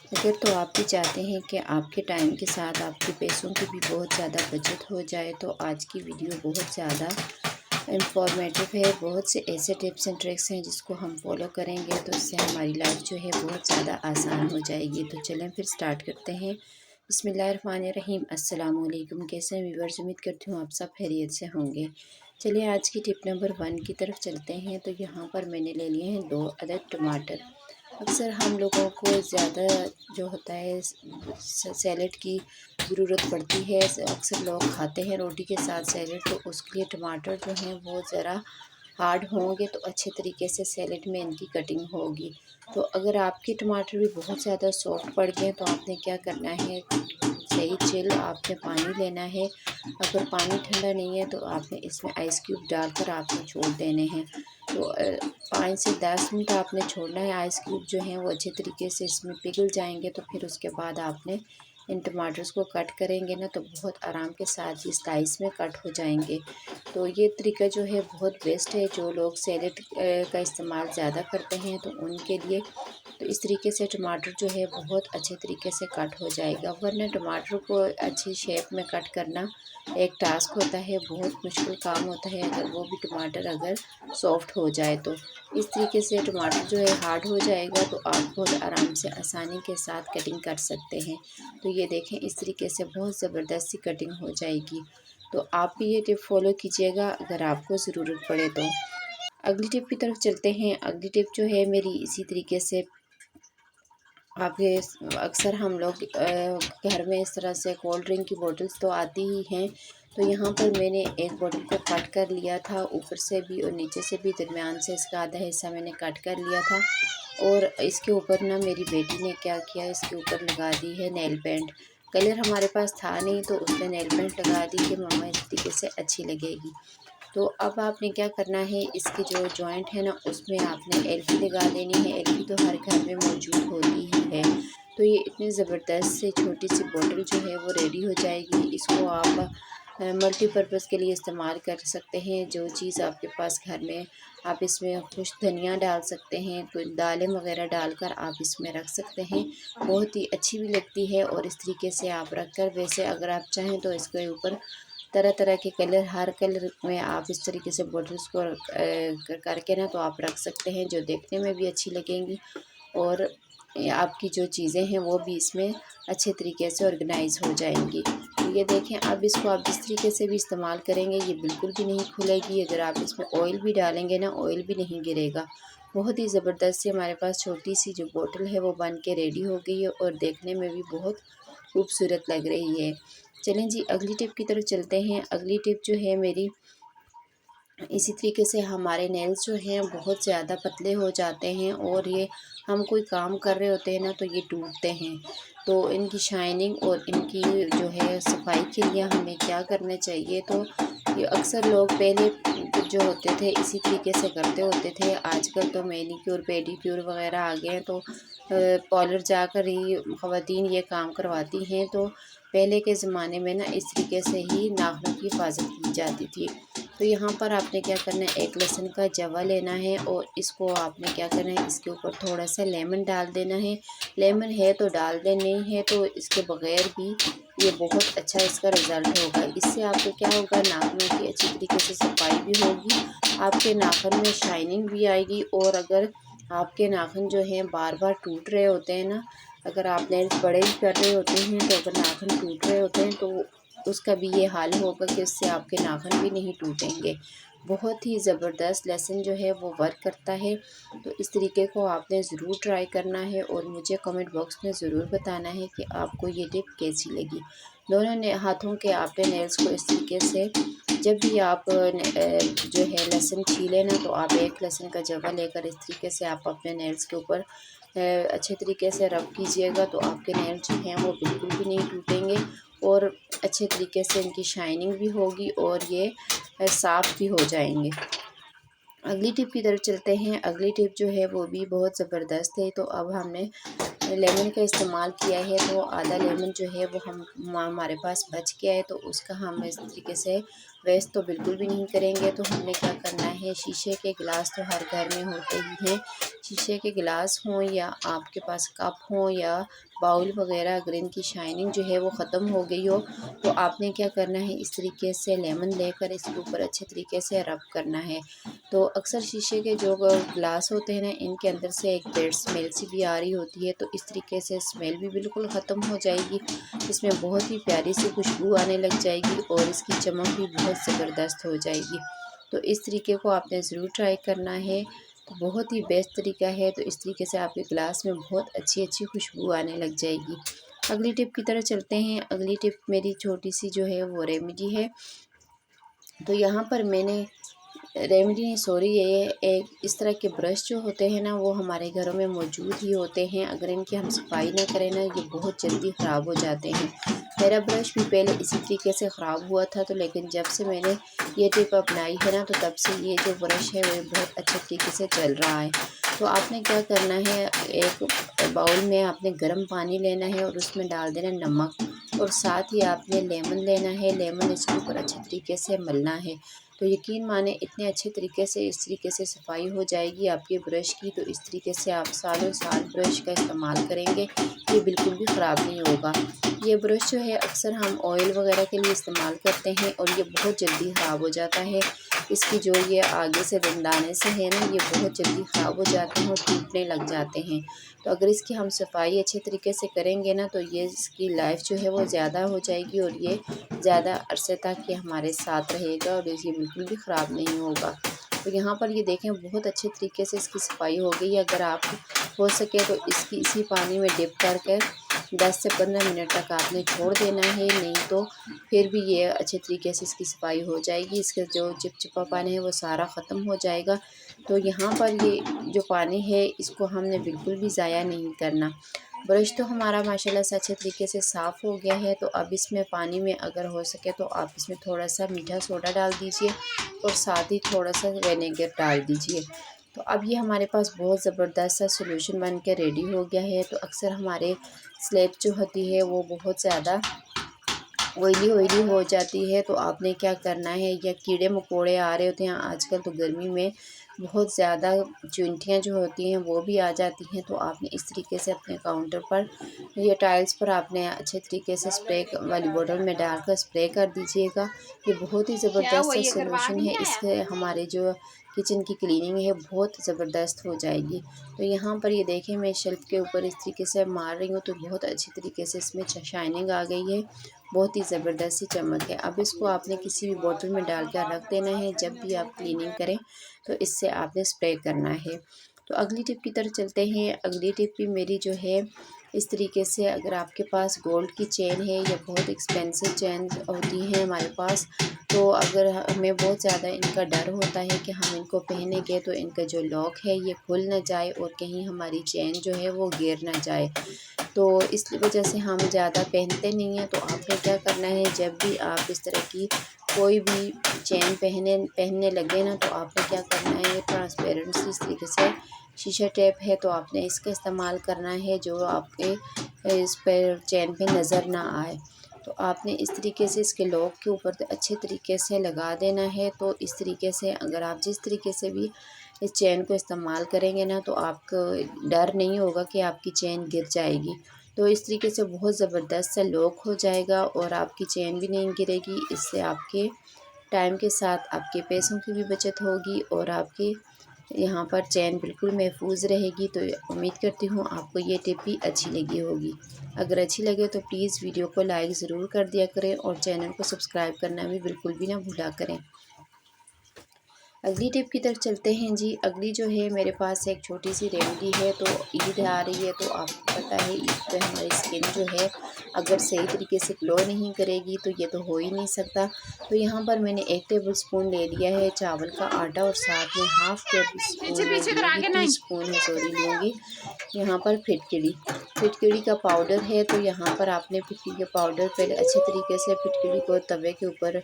अगर तो आप भी चाहते हैं कि आपके टाइम के साथ आपके पैसों की भी बहुत ज़्यादा बचत हो जाए तो आज की वीडियो बहुत ज़्यादा इंफॉर्मेटिव है। बहुत से ऐसे टिप्स एंड ट्रिक्स हैं जिसको हम फॉलो करेंगे तो इससे हमारी लाइफ जो है बहुत ज़्यादा आसान हो जाएगी। तो चलें फिर स्टार्ट करते हैं। बिस्मिल्लाहिर्रहमानिर्रहीम। अस्सलाम वालेकुम। कैसे हैं व्यूअर्स? उम्मीद करती हूँ आप सब खैरियत से होंगे। चलिए आज की टिप नंबर 1 की तरफ चलते हैं। तो यहाँ पर मैंने ले लिए हैं 2 अदद टमाटर। अक्सर हम लोगों को ज़्यादा जो होता है सैलेड की ज़रूरत पड़ती है। अक्सर लोग खाते हैं रोटी के साथ सैलेड, तो उसके लिए टमाटर जो हैं वो ज़रा हार्ड होंगे तो अच्छे तरीके से सैलेड में इनकी कटिंग होगी। तो अगर आपके टमाटर भी बहुत ज़्यादा सॉफ्ट पड़ गए तो आपने क्या करना है, सही चिल आपने पानी लेना है। अगर पानी ठंडा नहीं है तो आपने इसमें आइस क्यूब डालकर आपने छोड़ देने हैं। तो 5 से 10 मिनट आपने छोड़ना है। आइस क्यूब जो हैं वो अच्छे तरीके से इसमें पिघल जाएंगे तो फिर उसके बाद आपने इन टमाटर्स को कट करेंगे ना तो बहुत आराम के साथ ये स्लाइस में कट हो जाएंगे। तो ये तरीका जो है बहुत बेस्ट है। जो लोग सैलेड का इस्तेमाल ज़्यादा करते हैं तो उनके लिए तो इस तरीके से टमाटर जो है बहुत अच्छे तरीके से कट हो जाएगा। वरना टमाटर को अच्छी शेप में कट करना एक टास्क होता है, बहुत मुश्किल काम होता है। अगर वो भी टमाटर अगर सॉफ्ट हो जाए तो इस तरीके से टमाटर जो है हार्ड हो जाएगा तो आप बहुत आराम से आसानी के साथ कटिंग कर सकते हैं। तो ये देखें इस तरीके से बहुत ज़बरदस्त सी कटिंग हो जाएगी। तो आप भी ये टिप फॉलो कीजिएगा अगर आपको ज़रूरत पड़े तो। अगली टिप की तरफ चलते हैं। अगली टिप जो है मेरी इसी तरीके से आपके अक्सर हम लोग घर में इस तरह से कोल्ड ड्रिंक की बोतल्स तो आती ही हैं। तो यहाँ पर मैंने एक बोतल को कट कर लिया था, ऊपर से भी और नीचे से भी, दरमियान से इसका आधा हिस्सा मैंने कट कर लिया था। और इसके ऊपर ना मेरी बेटी ने क्या किया, इसके ऊपर लगा दी है नेल पेंट। कलर हमारे पास था नहीं तो उसने नेल पेंट लगा दी कि मम्मा इस तरीके से अच्छी लगेगी। तो अब आपने क्या करना है, इसके जो जॉइंट है ना उसमें आपने एलपी लगा देनी है। एलपी तो हर घर में मौजूद होती ही है। तो ये इतनी ज़बरदस्त से छोटी सी बोतल जो है वो रेडी हो जाएगी। इसको आप मल्टीपर्पज़ के लिए इस्तेमाल कर सकते हैं। जो चीज़ आपके पास घर में, आप इसमें कुछ धनिया डाल सकते हैं, कुछ दालें वगैरह डालकर आप इसमें रख सकते हैं। बहुत ही अच्छी भी लगती है। और इस तरीके से आप रख कर, वैसे अगर आप चाहें तो इसके ऊपर तरह तरह के कलर, हर कलर में आप इस तरीके से बॉटल्स को करके ना तो आप रख सकते हैं, जो देखने में भी अच्छी लगेंगी और आपकी जो चीज़ें हैं वो भी इसमें अच्छे तरीके से ऑर्गेनाइज हो जाएंगी। तो ये देखें, अब इसको आप जिस तरीके से भी इस्तेमाल करेंगे ये बिल्कुल भी नहीं खुलेगी। अगर आप इसमें ऑयल भी डालेंगे ना, ऑयल भी नहीं गिरेगा। बहुत ही ज़बरदस्त सी हमारे पास छोटी सी जो बोतल है वो बन के रेडी हो गई है और देखने में भी बहुत खूबसूरत लग रही है। चलें जी अगली टिप की तरफ चलते हैं। अगली टिप जो है मेरी, इसी तरीके से हमारे नेल्स जो हैं बहुत ज़्यादा पतले हो जाते हैं और ये हम कोई काम कर रहे होते हैं ना तो ये टूटते हैं। तो इनकी शाइनिंग और इनकी जो है सफाई के लिए हमें क्या करना चाहिए, तो ये अक्सर लोग पहले जो होते थे इसी तरीके से करते होते थे। आजकल तो मैनीक्योर पेडीक्योर वगैरह आ गए हैं तो पार्लर जाकर ही ख़वातीन ये काम करवाती हैं। तो पहले के ज़माने में ना इस तरीके से ही नाखूनों की हिफाजत की जाती थी। तो यहाँ पर आपने क्या करना है, एक लहसुन का जवा लेना है और इसको आपने क्या करना है, इसके ऊपर थोड़ा सा लेमन डाल देना है। लेमन है तो डाल दें, नहीं है तो इसके बगैर भी ये बहुत अच्छा इसका रिज़ल्ट होगा। इससे आपको क्या होगा, नाखूनों की अच्छी तरीके से सफाई भी होगी, आपके नाखून में शाइनिंग भी आएगी। और अगर आपके नाखून जो हैं बार बार टूट रहे होते हैं ना, अगर आप नेल्स बड़े भी कर रहे होते हैं तो अगर नाखून टूट रहे होते हैं तो उसका भी ये हाल होगा कि उससे आपके नाखून भी नहीं टूटेंगे। बहुत ही ज़बरदस्त लेसन जो है वो वर्क करता है। तो इस तरीके को आपने ज़रूर ट्राई करना है और मुझे कमेंट बॉक्स में ज़रूर बताना है कि आपको ये टिप कैसी लगी। दोनों ने हाथों के आपने नेल्स को इस तरीके से, जब भी आप जो है लहसुन छीलें ना तो आप एक लहसुन का जवा लेकर इस तरीके से आप अपने नेल्स के ऊपर अच्छे तरीके से रब कीजिएगा तो आपके नेल जो हैं वो बिल्कुल भी नहीं टूटेंगे और अच्छे तरीके से इनकी शाइनिंग भी होगी और ये साफ़ भी हो जाएंगे। अगली टिप की तरफ चलते हैं। अगली टिप जो है वो भी बहुत ज़बरदस्त है। तो अब हमने लेमन का इस्तेमाल किया है तो आधा लेमन जो है वो हमारे पास बच गया है तो उसका हम इस तरीके से वेस्ट तो बिल्कुल भी नहीं करेंगे। तो हमने क्या करना है, शीशे के गिलास तो हर घर में होते ही हैं। शीशे के गिलास हों या आपके पास कप हों या बाउल वगैरह, अगर इनकी शाइनिंग जो है वो ख़त्म हो गई हो तो आपने क्या करना है, इस तरीके से लेमन लेकर इसके ऊपर अच्छे तरीके से रब करना है। तो अक्सर शीशे के जो ग्लास होते हैं ना, इनके अंदर से एक बैड स्मेल सी भी आ रही होती है। तो इस तरीके से स्मेल भी बिल्कुल ख़त्म हो जाएगी। इसमें बहुत ही प्यारी सी खुशबू आने लग जाएगी और इसकी चमक भी बहुत ज़बरदस्त हो जाएगी। तो इस तरीके को आपने ज़रूर ट्राई करना है। तो बहुत ही बेस्ट तरीका है। तो इस तरीके से आपके गिलास में बहुत अच्छी अच्छी खुशबू आने लग जाएगी। अगली टिप की तरफ चलते हैं। अगली टिप मेरी छोटी सी जो है वो रेमेडी है। तो यहाँ पर मैंने रेमेडी नहीं, सॉरी, ये एक इस तरह के ब्रश जो होते हैं ना, वो हमारे घरों में मौजूद ही होते हैं। अगर इनकी हम सफाई ना करें ना, ये बहुत जल्दी ख़राब हो जाते हैं। मेरा ब्रश भी पहले इसी तरीके से ख़राब हुआ था, तो लेकिन जब से मैंने ये टिप अपनाई है ना, तो तब से ये जो ब्रश है वो बहुत अच्छे तरीके से चल रहा है। तो आपने क्या करना है, एक बाउल में आपने गर्म पानी लेना है और उसमें डाल देना नमक, और साथ ही आपने लेमन लेना है। लेमन इसके ऊपर अच्छे तरीके से मलना है। तो यकीन माने इतने अच्छे तरीके से इस तरीके से सफाई हो जाएगी आपके ब्रश की। तो इस तरीके से आप सालों साल ब्रश का इस्तेमाल करेंगे, ये बिल्कुल भी ख़राब नहीं होगा। ये ब्रश जो है अक्सर हम ऑयल वगैरह के लिए इस्तेमाल करते हैं और ये बहुत जल्दी ख़राब हो जाता है। इसकी जो ये आगे से दंदाने से है ना, ये बहुत जल्दी ख़राब हो जाते हैं और टूटने लग जाते हैं। तो अगर इसकी हम सफाई अच्छे तरीके से करेंगे ना, तो ये इसकी लाइफ जो है वो ज़्यादा हो जाएगी और ये ज़्यादा अरसे तक ये हमारे साथ रहेगा और ये बिल्कुल भी ख़राब नहीं होगा। तो यहाँ पर ये देखें बहुत अच्छे तरीके से इसकी सफाई हो गई है। अगर आप हो सके तो इसकी इसी पानी में डिप करके 10 से 15 मिनट तक आपने छोड़ देना है, नहीं तो फिर भी ये अच्छे तरीके से इसकी सफाई हो जाएगी। इसका जो चिपचिपापन है वो सारा ख़त्म हो जाएगा। तो यहाँ पर ये जो पानी है इसको हमने बिल्कुल भी ज़ाया नहीं करना। ब्रश तो हमारा माशाल्लाह से अच्छे तरीके से साफ़ हो गया है। तो अब इसमें पानी में अगर हो सके तो आप इसमें थोड़ा सा मीठा सोडा डाल दीजिए और साथ ही थोड़ा सा विनेगर डाल दीजिए। तो अब ये हमारे पास बहुत ज़बरदस्त सा सॉल्यूशन बन के रेडी हो गया है। तो अक्सर हमारे स्लैब जो होती है वो बहुत ज़्यादा ऑयली ऑयली हो जाती है। तो आपने क्या करना है, या कीड़े मकोड़े आ रहे होते हैं आजकल, तो गर्मी में बहुत ज़्यादा चुनटियाँ जो होती हैं वो भी आ जाती हैं। तो आपने इस तरीके से अपने काउंटर पर या टाइल्स पर आपने अच्छे तरीके से स्प्रे वाली बोतल में डालकर स्प्रे कर दीजिएगा। ये बहुत ही ज़बरदस्त सा सॉल्यूशन है। इससे हमारे जो किचन की क्लीनिंग है बहुत ज़बरदस्त हो जाएगी। तो यहाँ पर ये देखें, मैं शेल्फ़ के ऊपर इस तरीके से मार रही हूँ तो बहुत अच्छी तरीके से इसमें शाइनिंग आ गई है। बहुत ही ज़बरदस्त सी चमक है। अब इसको आपने किसी भी बोतल में डाल कर रख देना है। जब भी आप क्लीनिंग करें तो इससे आपने स्प्रे करना है। तो अगली टिप की तरफ चलते हैं। अगली टिप भी मेरी जो है इस तरीके से, अगर आपके पास गोल्ड की चेन है या बहुत एक्सपेंसिव चेन होती है हमारे पास, तो अगर हमें बहुत ज़्यादा इनका डर होता है कि हम इनको पहनेंगे तो इनका जो लॉक है ये खुल ना जाए और कहीं हमारी चेन जो है वो गिर ना जाए, तो इस वजह से हम ज़्यादा पहनते नहीं हैं। तो आपने क्या करना है, जब भी आप इस तरह की कोई भी चेन पहनने लगे ना, तो आपने क्या करना है, ये ट्रांसपेरेंट सी इस तरीके से शीशा टेप है, तो आपने इसका इस्तेमाल करना है जो आपके इस पर चेन पे नज़र ना आए। तो आपने इस तरीके से इसके लॉक के ऊपर अच्छे तरीके से लगा देना है। तो इस तरीके से अगर आप जिस तरीके से भी इस चेन को इस्तेमाल करेंगे ना, तो आपको डर नहीं होगा कि आपकी चेन गिर जाएगी। तो इस तरीके से बहुत ज़बरदस्त सा लॉक हो जाएगा और आपकी चेन भी नहीं गिरेगी। इससे आपके टाइम के साथ आपके पैसों की भी बचत होगी और आपके यहाँ पर चेन बिल्कुल महफूज रहेगी। तो उम्मीद करती हूँ आपको ये टिप भी अच्छी लगी होगी। अगर अच्छी लगे तो प्लीज़ वीडियो को लाइक ज़रूर कर दिया करें और चैनल को सब्सक्राइब करना भी बिल्कुल भी ना भूला करें। अगली टिप की तरफ चलते हैं जी। अगली जो है मेरे पास एक छोटी सी रेमेडी है। तो ईद आ रही है, तो आपको पता है ईद पे हमारी स्किन जो है अगर सही तरीके से ग्लो नहीं करेगी तो ये तो हो ही नहीं सकता। तो यहाँ पर मैंने 1 टेबल स्पून ले लिया है चावल का आटा और साथ में हाफ़ टेबल स्पून लूँगी, टी स्पून है सॉरी लूँगी यहाँ पर फिटकड़ी का पाउडर है। तो यहाँ पर आपने फिटकड़ी के पाउडर पहले अच्छे तरीके से फिटकड़ी को तवे के ऊपर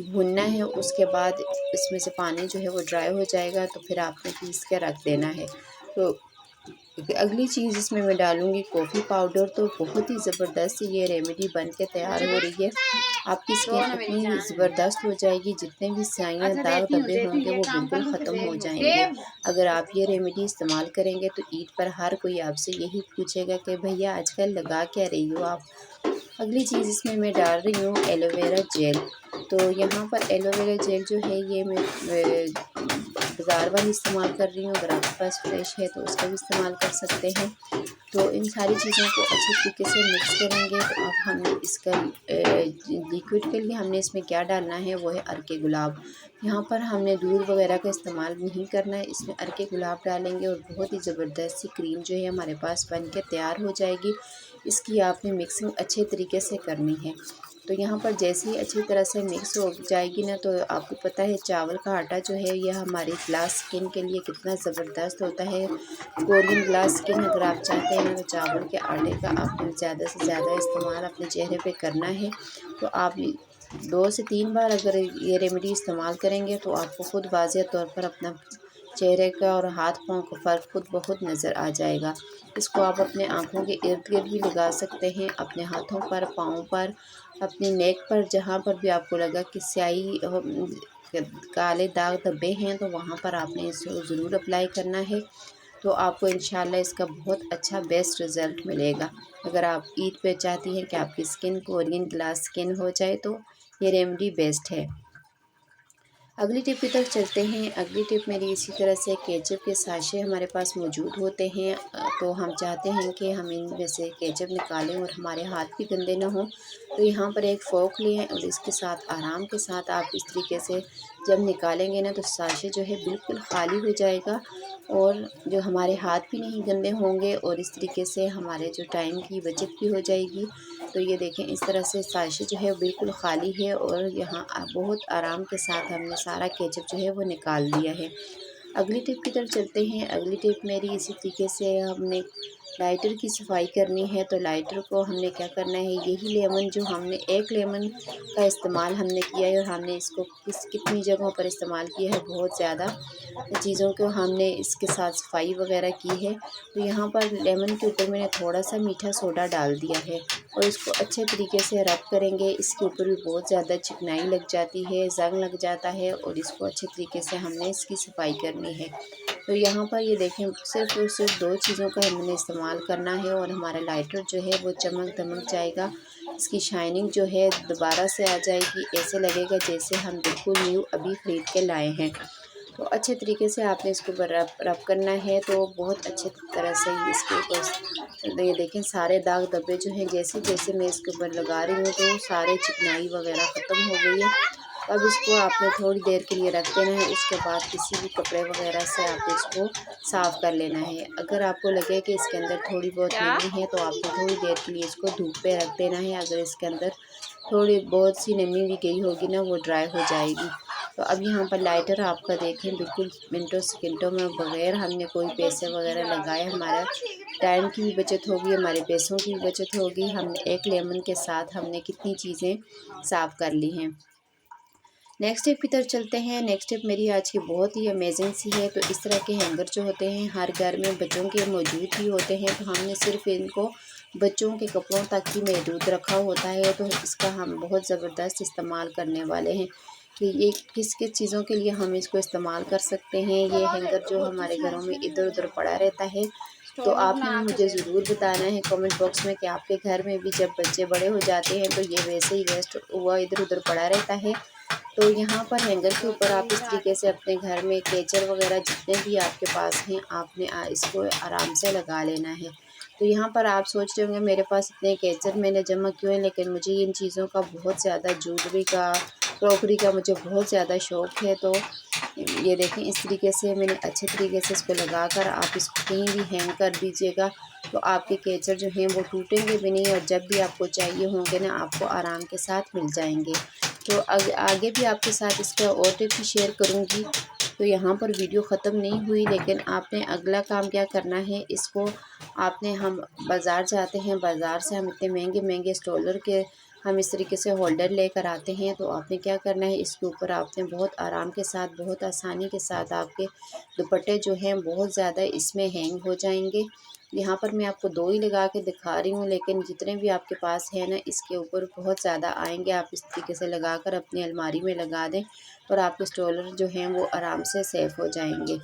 भूनना है। उसके बाद इसमें से पानी जो है वो ड्राई हो जाएगा, तो फिर आपने पीस के रख देना है। तो अगली चीज़ इसमें मैं डालूँगी कॉफ़ी पाउडर। तो बहुत ही ज़बरदस्त ये रेमेडी बन के तैयार हो रही है। आपकी स्किन इतनी ज़बरदस्त हो जाएगी, जितने भी स्याइयाँ दाग धब्बे होंगे वो बिल्कुल ख़त्म हो जाएंगे। अगर आप ये रेमेडी इस्तेमाल करेंगे तो ईद पर हर कोई आपसे यही पूछेगा कि भैया आजकल लगा क्या रही हो आप। अगली चीज़ इसमें मैं डाल रही हूँ एलोवेरा जेल। तो यहाँ पर एलोवेरा जेल जो है ये मैं बाज़ार वाली इस्तेमाल कर रही हूँ। अगर आपके पास फ्रेश है तो उसका भी इस्तेमाल कर सकते हैं। तो इन सारी चीज़ों को अच्छे तरीके से मिक्स करेंगे। तो अब हमने इसका लिक्विड के लिए हमने इसमें क्या डालना है वो है अर्के गुलाब। यहाँ पर हमने दूध वगैरह का इस्तेमाल नहीं करना है, इसमें अर्के गुलाब डालेंगे और बहुत ही ज़बरदस्त सी क्रीम जो है हमारे पास बन के तैयार हो जाएगी। इसकी आपने मिक्सिंग अच्छे तरीके से करनी है। तो यहाँ पर जैसे ही अच्छी तरह से मिक्स हो जाएगी ना, तो आपको पता है चावल का आटा जो है यह हमारी ग्लास स्किन के लिए कितना ज़बरदस्त होता है। कोरियन ग्लास स्किन अगर आप चाहते हैं ना, तो चावल के आटे का आपने ज़्यादा से ज़्यादा इस्तेमाल अपने चेहरे पे करना है। तो आप 2 से 3 बार अगर ये रेमेडी इस्तेमाल करेंगे तो आपको खुद वाज़ेह तौर पर अपना चेहरे का और हाथ पाँव का फ़र्क खुद ब खुद नज़र आ जाएगा। इसको आप अपने आँखों के इर्द-गिर्द भी लगा सकते हैं, अपने हाथों पर, पाँव पर, अपनी नेक पर, जहाँ पर भी आपको लगा कि स्याही काले दाग धब्बे हैं तो वहाँ पर आपने इसको ज़रूर अप्लाई करना है। तो आपको इंशाल्लाह इसका बहुत अच्छा बेस्ट रिज़ल्ट मिलेगा। अगर आप ईद पे चाहती हैं कि आपकी स्किन कोरियन ग्लास स्किन हो जाए तो ये रेमेडी बेस्ट है। अगली टिप की तरफ चलते हैं। अगली टिप मेरी इसी तरह से केचप के साशे हमारे पास मौजूद होते हैं। तो हम चाहते हैं कि हम इनमें से केचप निकालें और हमारे हाथ भी गंदे ना हों। तो यहाँ पर एक फ़ोक लें और इसके साथ आराम के साथ आप इस तरीके से जब निकालेंगे ना, तो साशे जो है बिल्कुल ख़ाली हो जाएगा और जो हमारे हाथ भी नहीं गंदे होंगे और इस तरीके से हमारे जो टाइम की बचत भी हो जाएगी। तो ये देखें इस तरह से साशे जो है बिल्कुल ख़ाली है और यहाँ बहुत आराम के साथ हमने सारा केचप जो है वो निकाल दिया है। अगली टिप की तरफ चलते हैं। अगली टिप मेरी इसी तरीके से हमने लाइटर की सफाई करनी है। तो लाइटर को हमने क्या करना है, यही लेमन जो हमने एक लेमन का इस्तेमाल हमने किया है और हमने इसको कितनी जगहों पर इस्तेमाल किया है, बहुत ज़्यादा चीज़ों को हमने इसके साथ सफाई वगैरह की है। तो यहाँ पर लेमन के ऊपर मैंने थोड़ा सा मीठा सोडा डाल दिया है और इसको अच्छे तरीके से रब करेंगे। इसके ऊपर भी बहुत ज़्यादा चिकनाई लग जाती है, ज़ंग लग जाता है और इसको अच्छे तरीके से हमने इसकी सफाई करनी है। तो यहाँ पर ये देखें सिर्फ और सिर्फ 2 चीज़ों का हमने इस्तेमाल करना है और हमारा लाइटर जो है वो चमक दमक जाएगा। इसकी शाइनिंग जो है दोबारा से आ जाएगी, ऐसे लगेगा जैसे हम बिल्कुल न्यू अभी ख़रीद के लाए हैं। तो अच्छे तरीके से आपने इसको रब करना है। तो बहुत अच्छे तरह से इसके ऊपर ये देखें सारे दाग धब्बे जो हैं जैसे जैसे मैं इसके ऊपर लगा रही हूँ तो सारे चिकनाई वगैरह ख़त्म हो गई है। अब इसको आपने थोड़ी देर के लिए रख देना है। उसके बाद किसी भी कपड़े वगैरह से आप इसको साफ़ कर लेना है। अगर आपको लगे कि इसके अंदर थोड़ी बहुत नमी है तो आपको थोड़ी देर के लिए इसको धूप पे रख देना है। अगर इसके अंदर थोड़ी बहुत सी नमी भी गई होगी ना, वो ड्राई हो जाएगी। तो अब यहाँ पर लाइटर आपका देखें बिल्कुल मिनटों सेकंडों में, बगैर हमने कोई पैसे वगैरह लगाए हमारा टाइम की भी बचत होगी, हमारे पैसों की भी बचत होगी। हमने एक लेमन के साथ हमने कितनी चीज़ें साफ़ कर ली हैं। नेक्स्ट टिप की तरफ चलते हैं। नेक्स्ट टिप मेरी आज की बहुत ही अमेजिंग सी है। तो इस तरह के हैंगर जो होते हैं हर घर में बच्चों के मौजूद ही होते हैं। तो हमने सिर्फ इनको बच्चों के कपड़ों तक ही महदूद रखा होता है। तो इसका हम बहुत ज़बरदस्त इस्तेमाल करने वाले हैं कि ये किस किस चीज़ों के लिए हम इसको इस्तेमाल कर सकते हैं। ये हैंगर जो हमारे घरों में इधर उधर पड़ा रहता है, तो आपने मुझे ज़रूर बताना है कमेंट बॉक्स में कि आपके घर में भी जब बच्चे बड़े हो जाते हैं तो ये वैसे ही वेस्ट हुआ इधर उधर पड़ा रहता है। तो यहाँ पर हैंगर के ऊपर आप इस तरीके से अपने घर में केचर वगैरह जितने भी आपके पास हैं आपने इसको आराम से लगा लेना है। तो यहाँ पर आप सोच रहे होंगे मेरे पास इतने केचर मैंने जमा क्यों है, लेकिन मुझे इन चीज़ों का बहुत ज़्यादा ज्वेलरी का क्रॉकरी का मुझे बहुत ज़्यादा शौक़ है। तो ये देखें इस तरीके से मैंने अच्छे तरीके से इसको लगाकर आप इसको कहीं भी हैंग कर दीजिएगा। तो आपके केचर जो हैं वो टूटेंगे भी नहीं और जब भी आपको चाहिए होंगे ना आपको आराम के साथ मिल जाएंगे। तो आगे भी आपके साथ इसका और टिप भी शेयर करूँगी। तो यहाँ पर वीडियो ख़त्म नहीं हुई, लेकिन आपने अगला काम क्या करना है, इसको आपने हम बाज़ार जाते हैं, बाज़ार से हम इतने महंगे महंगे स्टॉलर के हम इस तरीके से होल्डर लेकर आते हैं। तो आपने क्या करना है, इसके ऊपर आपने बहुत आराम के साथ, बहुत आसानी के साथ आपके दुपट्टे जो हैं बहुत ज़्यादा इसमें हैंग हो जाएंगे। यहाँ पर मैं आपको 2 ही लगा के दिखा रही हूँ, लेकिन जितने भी आपके पास है ना, इसके ऊपर बहुत ज़्यादा आएंगे। आप इस तरीके से लगाकर अपनी अलमारी में लगा दें और आपके स्टॉलर जो हैं वो आराम से सेफ हो जाएंगे।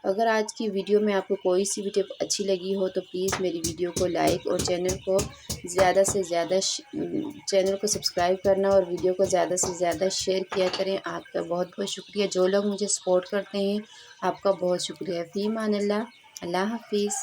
अगर आज की वीडियो में आपको कोई सी भी टिप अच्छी लगी हो तो प्लीज़ मेरी वीडियो को लाइक और चैनल को ज़्यादा से ज़्यादा चैनल को सब्सक्राइब करना और वीडियो को ज़्यादा से ज़्यादा शेयर किया करें। आपका बहुत बहुत शुक्रिया। जो लोग मुझे सपोर्ट करते हैं आपका बहुत शुक्रिया। फ़ी अमान अल्लाह। अल्लाह हाफिज़।